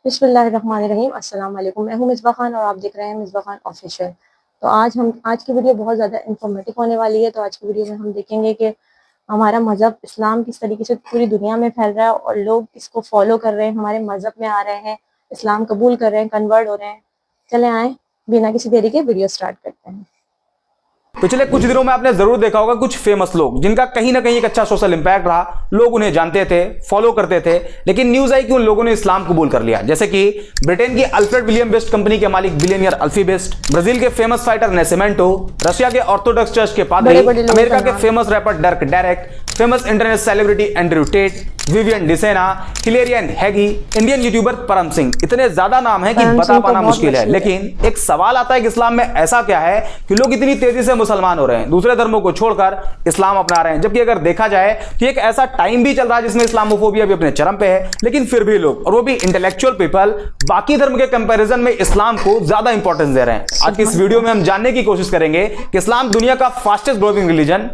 बिस्मिल्लाहिर्रहमानिर्रहीम। अस्सलाम वालेकुम। मैं हूँ मिसबा खान और आप देख रहे हैं मिसबा खान ऑफिशियल। तो आज की वीडियो बहुत ज़्यादा इन्फॉर्मेटिव होने वाली है। तो आज की वीडियो में हम देखेंगे कि हमारा मज़हब इस्लाम किस तरीके से पूरी दुनिया में फैल रहा है और लोग इसको फॉलो कर रहे हैं, हमारे मज़हब में आ रहे हैं, इस्लाम कबूल कर रहे हैं, कन्वर्ट हो रहे हैं। चले आए बिना किसी देरी के वीडियो स्टार्ट करते हैं। पिछले कुछ दिनों में आपने जरूर देखा होगा कुछ फेमस लोग जिनका कहीं ना कहीं एक अच्छा सोशल इंपैक्ट रहा, लोग उन्हें जानते थे, फॉलो करते थे, लेकिन न्यूज आई कि उन लोगों ने इस्लाम कबूल कर लिया। जैसे कि ब्रिटेन की अल्फ्रेड विलियम बेस्ट कंपनी के मालिक बिलियनियर अल्फी बेस्ट, ब्राजील के फेमस फाइटर नेसेमेंटो, रशिया के ऑर्थोडॉक्स चर्च के पादरी, अमेरिका के famous rapper डर्क Derek, famous internet celebrity Andrew Tate, Vivian Dsena, हिलेरियन हैगी, इंडियन यूट्यूबर परम सिंह। इतने ज्यादा नाम है कि बता पाना मुश्किल है। लेकिन एक सवाल आता है कि इस्लाम में ऐसा क्या है कि लोग इतनी तेजी से मुसलमान हो रहे हैं, दूसरे धर्मों को छोड़कर इस्लाम अपना रहे हैं। जबकि अगर देखा जाए तो एक ऐसा टाइम भी चल रहा है जिसमें इस्लामोफोबिया भी अपने चरम पे है, लेकिन फिर भी लोग, और वो भी इंटेलेक्चुअल पीपल, बाकी धर्म के कंपैरिजन में इस्लाम को ज्यादा इंपॉर्टेंस दे रहे हैं। आज की इस वीडियो में हम जानने की कोशिश करेंगे कि इस्लाम दुनिया का फास्टेस्ट ग्रोइंग रिलीजन,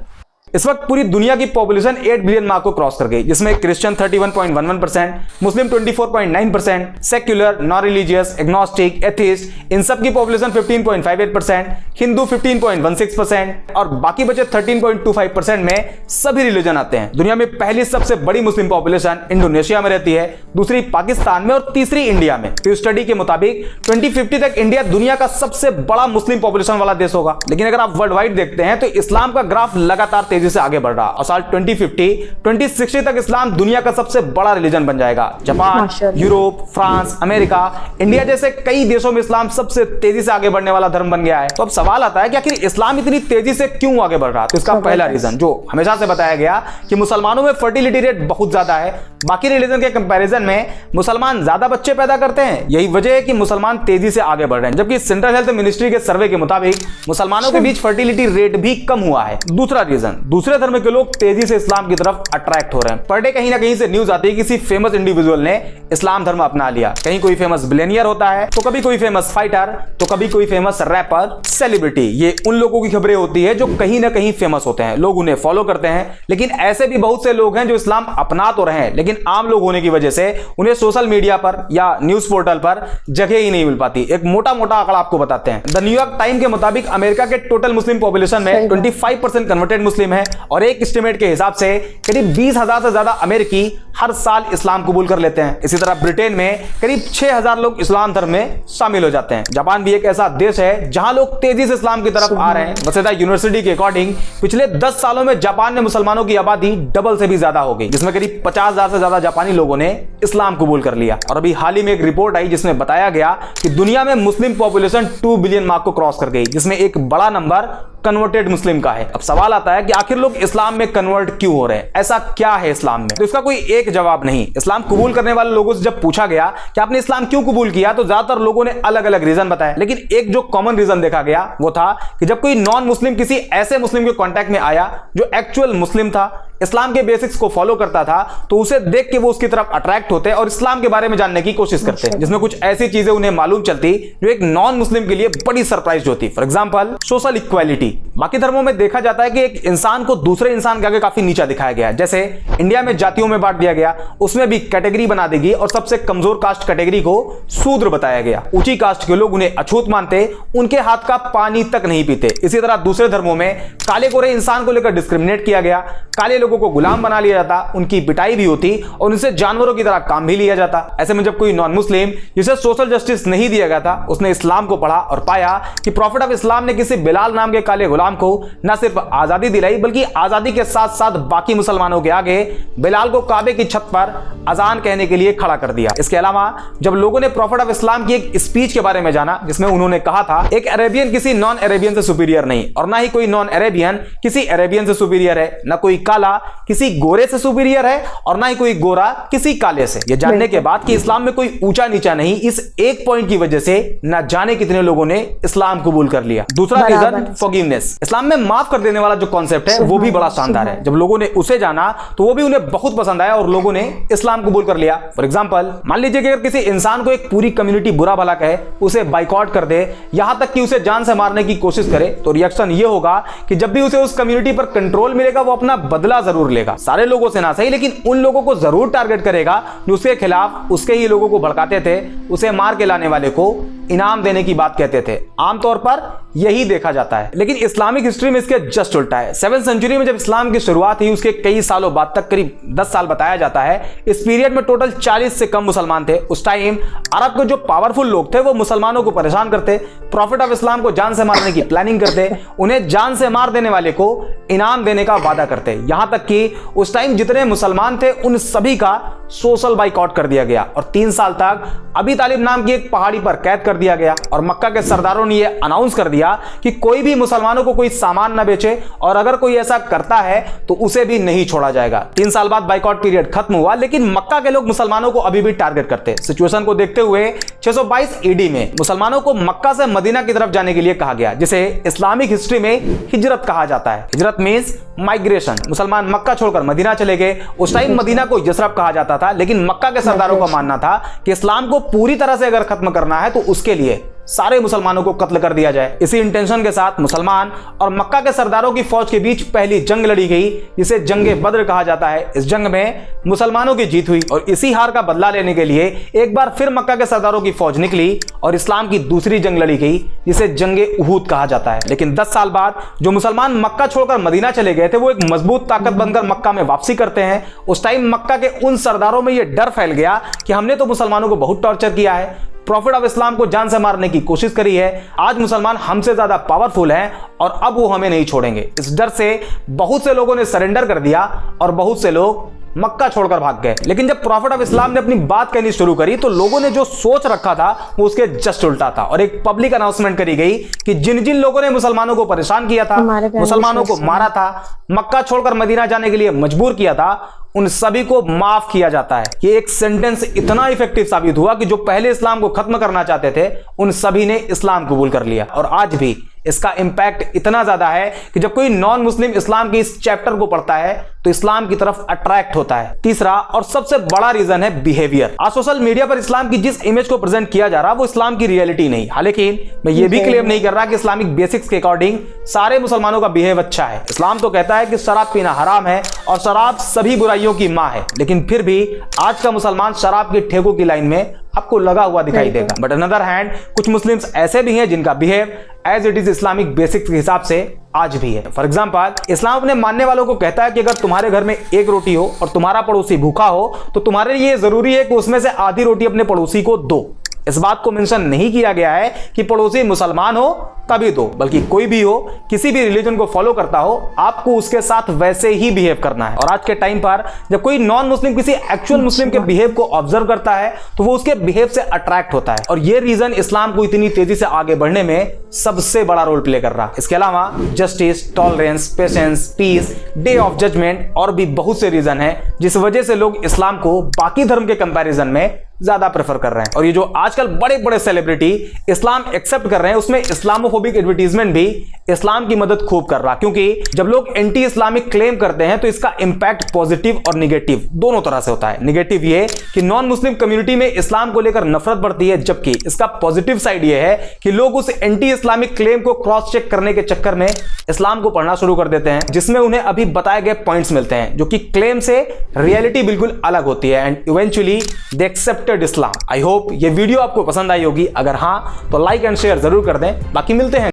इस वक्त पूरी दुनिया की पॉपुलेशन 8 बिलियन मार्क को क्रॉस कर गई, जिसमें Christian 31.11%, Muslim 24.9%, secular, non religious, agnostic, atheist, इन सब की पॉपुलेशन 15.58%, हिंदू 15.16% और बाकी बचे 13.25% में सभी रिलीजन आते हैं। दुनिया में पहली सबसे बड़ी मुस्लिम पॉपुलेशन इंडोनेशिया में रहती है, दूसरी पाकिस्तान में और तीसरी इंडिया में। तो स्टडी के मुताबिक 2050 तक इंडिया दुनिया का सबसे बड़ा मुस्लिम पॉपुलेशन वाला देश होगा। लेकिन अगर आप वर्ल्ड वाइड देखते हैं तो इस्लाम का ग्राफ लगातार तेजी से आगे बढ़ रहा और साल 2060 तक इस्लाम दुनिया का सबसे बड़ा रिलीजन बन जाएगा। Japan, Europe, France, America, India जैसे कई देशों में इस्लाम सबसे तेजी से आगे बढ़ने वाला धर्म बन गया है। तो अब सवाल आता है कि आखिर इस्लाम इतनी तेजी से क्यों आगे बढ़ रहा है? तो इसका पहला रीजन जो हमेशा से बताया गया कि मुसलमानों में फर्टिलिटी रेट बहुत ज्यादा है, बाकी रिलीजन के कंपैरिजन में मुसलमान ज्यादा बच्चे पैदा करते हैं। यही वजह है कि मुसलमान तेजी से आगे बढ़ रहे हैं। जबकि सेंट्रल हेल्थ मिनिस्ट्री के सर्वे के मुताबिक मुसलमानों के बीच फर्टिलिटी रेट भी कम हुआ है। दूसरा रीजन, दूसरे धर्म के लोग तेजी से इस्लाम की तरफ अट्रैक्ट हो रहे हैं। पर डे कहीं ना कहीं से न्यूज आती है किसी फेमस इंडिविजुअल ने इस्लाम धर्म अपना लिया। कहीं कोई फेमस बिलियनियर होता है, तो कभी कोई फेमस फाइटर, तो कभी कोई फेमस रैपर, सेलिब्रिटी। ये उन लोगों की खबरें होती है जो कहीं ना कहीं फेमस होते हैं, लोग उन्हें फॉलो करते हैं। लेकिन ऐसे भी बहुत से लोग हैं जो इस्लाम अपना तो रहे हैं, लेकिन आम लोग होने की वजह से उन्हें सोशल मीडिया पर या न्यूज पोर्टल पर जगह ही नहीं मिल पाती। एक मोटा मोटा आंकड़ा आपको बताते हैं। द न्यूयॉर्क टाइम के मुताबिक अमेरिका के टोटल मुस्लिम पॉपुलेशन में 25% कन्वर्टेड मुस्लिम है और एक एस्टिमेट के हिसाब से करीब 20,000 से ज्यादा अमेरिकी हर साल इस्लाम कबूल कर लेते हैं। इसी तरह ब्रिटेन में करीब 6,000 लोग इस्लाम धर्म में शामिल हो जाते हैं। जापान भी एक ऐसा देश है जहां लोग तेजी से इस्लाम की तरफ आ रहे हैं। वसेदा यूनिवर्सिटी के अकॉर्डिंग पिछले 10 सालों में जापान में मुसलमानों की आबादी डबल से भी ज्यादा हो गई, जिसमें करीब 50,000 से ज्यादा जापानी लोगों ने इस्लाम कबूल कर लिया। और अभी हाल ही में एक रिपोर्ट आई जिसमें बताया गया कि दुनिया में मुस्लिम पॉपुलेशन 2 बिलियन मार्क को क्रॉस कर गई, जिसमें एक बड़ा नंबर कन्वर्टेड मुस्लिम का है। अब सवाल आता है कि आखिर लोग इस्लाम में कन्वर्ट क्यों हो रहे हैं? ऐसा क्या है इस्लाम में? तो इसका कोई एक जवाब नहीं। इस्लाम कबूल करने वाले लोगों से जब पूछा गया कि आपने इस्लाम क्यों कबूल किया, तो ज्यादातर लोगों ने अलग अलग रीजन बताया। लेकिन एक जो कॉमन रीजन देखा गया वो था कि जब कोई नॉन मुस्लिम किसी ऐसे मुस्लिम के कांटेक्ट में आया जो एक्चुअल मुस्लिम था, इस्लाम के बेसिक्स को फॉलो करता था, तो उसे देख के वो उसकी तरफ अट्रैक्ट होते और इस्लाम के बारे में जानने की कोशिश करते, जिसमें कुछ ऐसी चीजें उन्हें मालूम चलती जो एक नॉन मुस्लिम के लिए बड़ी सरप्राइज होती। For example, social equality. बाकी धर्मों में देखा जाता है कि एक इंसान को दूसरे इंसान के आगे काफी नीचा दिखाया गया है। जैसे इंडिया में जातियों में बांट दिया गया, उसमें भी कैटेगरी बना देगी और सबसे कमजोर कास्ट कैटेगरी को शूद्र बताया गया। ऊंची कास्ट के लोग उन्हें अछूत मानते, उनके हाथ का पानी तक नहीं पीते। इसी तरह दूसरे धर्मों में काले गोरे इंसान को लेकर डिस्क्रिमिनेट किया गया, काले लोगों को गुलाम बना लिया जाता, उनकी पिटाई भी होती और उनसे जानवरों की तरह काम भी लिया जाता। ऐसे में जब कोई नॉन मुस्लिम जिसे सोशल जस्टिस नहीं दिया गया था, उसने इस्लाम को पढ़ा और पाया कि प्रॉफिट ऑफ इस्लाम ने किसी बिलाल नाम के काले गुलाम को न सिर्फ आजादी दिलाई, बल्कि आजादी के साथ साथ बाकी मुसलमानों के आगे बिलाल को काबे की छत पर अजान कहने के लिए खड़ा कर दिया। इसके अलावा जब लोगों ने प्रॉफिट ऑफ इस्लाम की एक स्पीच के बारे में जाना, जिसमें उन्होंने कहा था एक अरेबियन किसी नॉन अरेबियन से सुपीरियर नहीं, और ना ही कोई नॉन अरेबियन किसी अरेबियन से सुपीरियर है, ना कोई काला किसी गोरे से सुपीरियर है और ना ही कोई गोरा किसी काले से। यह जानने के बाद कि इस्लाम में कोई ऊंचा नीचा नहीं, इस एक पॉइंट की वजह से न जाने कितने लोगों ने इस्लाम कबूल कर लिया। दूसरा रीजन फॉरगिवनेस। फॉरगिवनेस, इस्लाम में माफ कर देने वाला जो कॉन्सेप्ट है वो भी बड़ा शानदार है। जब लोगों ने उसे जाना तो वो भी उन्हें बहुत पसंद आया और लोगों ने इस्लाम कबूल कर लिया। फॉर एग्जांपल, मान लीजिए कि अगर किसी इंसान को एक पूरी कम्युनिटी बुरा भला कहे, उसे बाइकआउट कर दे, यहां तक कि उसे जान से मारने की कोशिश करे, तो रिएक्शन ये होगा कि जब भी उसे उस कम्युनिटी पर कंट्रोल मिलेगा वो अपना बदला जरूर लेगा। सारे लोगों से ना सही, लेकिन उन लोगों को जरूर टारगेट करेगा जो उसके खिलाफ उसके ही लोगों को भड़काते थे, उसे मार के लाने वाले को इनाम देने की बात कहते थे। आमतौर पर यही देखा जाता है, लेकिन इस्लामिक हिस्ट्री में इसके जस्ट उल्टा है। 7th सेंचुरी में जब इस्लाम की शुरुआत हुई, उसके कई सालों बाद तक, करीब 10 साल बताया जाता है, इस पीरियड में टोटल 40 से कम मुसलमान थे। उस टाइम अरब के जो पावरफुल लोग थे वो मुसलमानों को परेशान करते, प्रॉफिट ऑफ इस्लाम को जान से मारने की प्लानिंग करते, उन्हें जान से मार देने वाले को इनाम देने का वादा करते। यहां तक कि उस टाइम जितने मुसलमान थे उन सभी का सोशल बाइकआउट कर दिया गया और 3 साल तक अबी तालिब नाम की एक पहाड़ी पर कैद कर दिया गया। और मक्का के सरदारों ने यह अनाउंस कर दिया कि कोई भी मुसलमानों को कोई सामान न बेचे और अगर कोई ऐसा करता है तो उसे भी नहीं छोड़ा जाएगा। 3 साल बाद बाइकआउट पीरियड खत्म हुआ, लेकिन मक्का के लोग मुसलमानों को अभी भी टारगेट करते। सिचुएशन को देखते हुए 622 ईडी में मुसलमानों को मक्का से मदीना की तरफ जाने के लिए कहा गया, जिसे इस्लामिक हिस्ट्री में हिजरत कहा जाता है। हिजरत मींस माइग्रेशन। मुसलमान मक्का छोड़कर मदीना चले गए। उस टाइम मदीना को यसरब कहा जाता था, लेकिन मक्का के सरदारों का मानना था कि इस्लाम को पूरी तरह से अगर खत्म करना है तो उसके लिए सारे मुसलमानों को कत्ल कर दिया जाए। इसी इंटेंशन के साथ मुसलमान और मक्का के सरदारों की फौज के बीच पहली जंग लड़ी गई, जिसे जंगे बद्र कहा जाता है। इस जंग में मुसलमानों की जीत हुई और इसी हार का बदला लेने के लिए एक बार फिर मक्का के सरदारों की फौज निकली और इस्लाम की दूसरी जंग लड़ी गई, जिसे जंगे उहूद कहा जाता है। लेकिन 10 साल बाद जो मुसलमान मक्का छोड़कर मदीना चले गए थे वो एक मजबूत ताकत बनकर मक्का में वापसी करते हैं। उस टाइम मक्का के उन सरदारों में यह डर फैल गया कि हमने तो मुसलमानों को बहुत टॉर्चर किया है, प्रॉफिट ऑफ इस्लाम को जान से मारने की कोशिश करी है, आज मुसलमान हमसे ज्यादा पावरफुल हैं और अब वो हमें नहीं छोड़ेंगे। इस डर से बहुत से लोगों ने सरेंडर कर दिया और बहुत से लोग मक्का छोड़कर भाग गए। लेकिन जब प्रॉफिट ऑफ इस्लाम ने अपनी बात कहनी शुरू करी तो लोगों ने जो सोच रखा था वो उसके जस्ट उल्टा था और एक पब्लिक अनाउंसमेंट करी गई कि जिन जिन लोगों ने मुसलमानों को परेशान किया था, मुसलमानों को मारा था, मक्का छोड़कर मदीना जाने के लिए मजबूर किया था, उन सभी को माफ किया जाता है। ये एक सेंटेंस इतना इफेक्टिव साबित हुआ कि जो पहले इस्लाम को खत्म करना चाहते थे उन सभी ने इस्लाम कबूल कर लिया। और आज भी इसका इंपैक्ट इतना ज्यादा है कि जब कोई नॉन मुस्लिम इस्लाम के इस चैप्टर को पढ़ता है तो इस्लाम की तरफ अट्रैक्ट होता है। तीसरा और सबसे बड़ा रीजन है बिहेवियर। आज सोशल मीडिया पर इस्लाम की जिस इमेज को प्रेजेंट किया जा रहा है वो इस्लाम की रियलिटी नहीं। हालांकि मैं ये भी क्लेम नहीं कर रहा कि इस्लामिक बेसिक्स के अकॉर्डिंग सारे मुसलमानों का बिहेव अच्छा है। इस्लाम तो कहता है कि शराब पीना हराम है और शराब सभी बुराइयों की मां है, लेकिन फिर भी आज का मुसलमान शराब के ठेकों की लाइन में आपको लगा हुआ दिखाई देगा। बट अनदर हैंड कुछ मुस्लिम्स ऐसे भी हैं जिनका behave as it is Islamic basics के हिसाब से आज भी है। फॉर एग्जांपल, इस्लाम अपने मानने वालों को कहता है कि अगर तुम्हारे घर में एक रोटी हो और तुम्हारा पड़ोसी भूखा हो तो तुम्हारे लिए जरूरी है कि उसमें से आधी रोटी अपने पड़ोसी को दो। इस बात को मेंशन नहीं किया गया है कि पड़ोसी मुसलमान हो तभी दो, बल्कि कोई भी हो, किसी भी रिलीजन को फॉलो करता हो, आपको उसके साथ वैसे ही बिहेव करना है। और आज के टाइम पर जब कोई नॉन मुस्लिम किसी एक्चुअल मुस्लिम के बिहेव को ऑब्जर्व करता है तो वो उसके बिहेव से अट्रैक्ट होता है। और ये रीजन इस्लाम को इतनी तेजी से आगे बढ़ने में सबसे बड़ा रोल प्ले कर रहा है। इसके अलावा justice, tolerance, patience, peace, day of judgement और भी बहुत से रीजन है जिस वजह से लोग इस्लाम को बाकी धर्म के कंपैरिजन में ज्यादा प्रेफर कर रहे हैं। और ये जो आजकल बड़े बड़े सेलिब्रिटी इस्लाम एक्सेप्ट कर रहे हैं उसमें इस्लामोफोबिक एडवर्टीजमेंट भी इस्लाम की मदद खूब कर रहा, क्योंकि जब लोग एंटी इस्लामिक क्लेम करते हैं तो इसका इंपैक्ट पॉजिटिव और निगेटिव दोनों तरह से होता है। निगेटिव ये कि नॉन मुस्लिम कम्युनिटी में इस्लाम को लेकर नफरत बढ़ती है, जबकि इसका पॉजिटिव साइड ये है कि लोग उस एंटी इस्लामिक क्लेम को क्रॉस चेक करने के चक्कर में इस्लाम को पढ़ना शुरू कर देते हैं, जिसमें उन्हें अभी बताए गए पॉइंट्स मिलते हैं जो कि क्लेम से रियलिटी बिल्कुल अलग होती है and eventually they accepted Islam. I hope ये वीडियो आपको पसंद आई होगी, अगर हाँ तो लाइक एंड शेयर जरूर कर दें। बाकी मिलते हैं।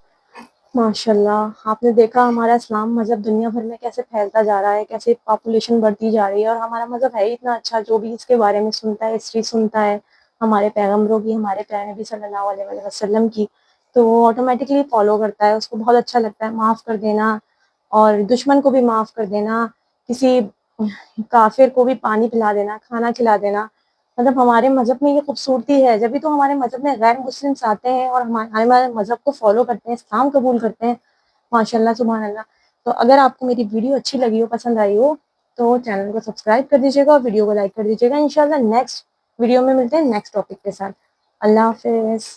माशाल्लाह, आपने देखा हमारा इस्लाम मजहब दुनिया भर में कैसे फैलता जा रहा है, कैसे पॉपुलेशन बढ़ती जा रही है। और हमारा मजहब है इतना अच्छा, जो भी इसके बारे में सुनता है, हिस्ट्री सुनता है हमारे पैगम्बरों की, हमारे प्यारे नबी सल्लल्लाहु अलैहि वसल्लम की, तो वो ऑटोमेटिकली फॉलो करता है। उसको बहुत अच्छा लगता है माफ़ कर देना और दुश्मन को भी माफ़ कर देना, किसी काफिर को भी पानी पिला देना, खाना खिला देना। मतलब हमारे मजहब में ये खूबसूरती है। जब भी तो हमारे मजहब में गैर मुस्लिम्स आते हैं और हमारे मजहब को फॉलो करते हैं, इस्लाम कबूल करते हैं, माशाल्लाह सुभान अल्लाह। तो अगर आपको मेरी वीडियो अच्छी लगी हो, पसंद आई हो, तो चैनल को सब्सक्राइब कर दीजिएगा और वीडियो को लाइक कर दीजिएगा। इंशाल्लाह नेक्स्ट वीडियो में मिलते हैं नेक्स्ट टॉपिक के साथ। अल्लाह हाफिज़।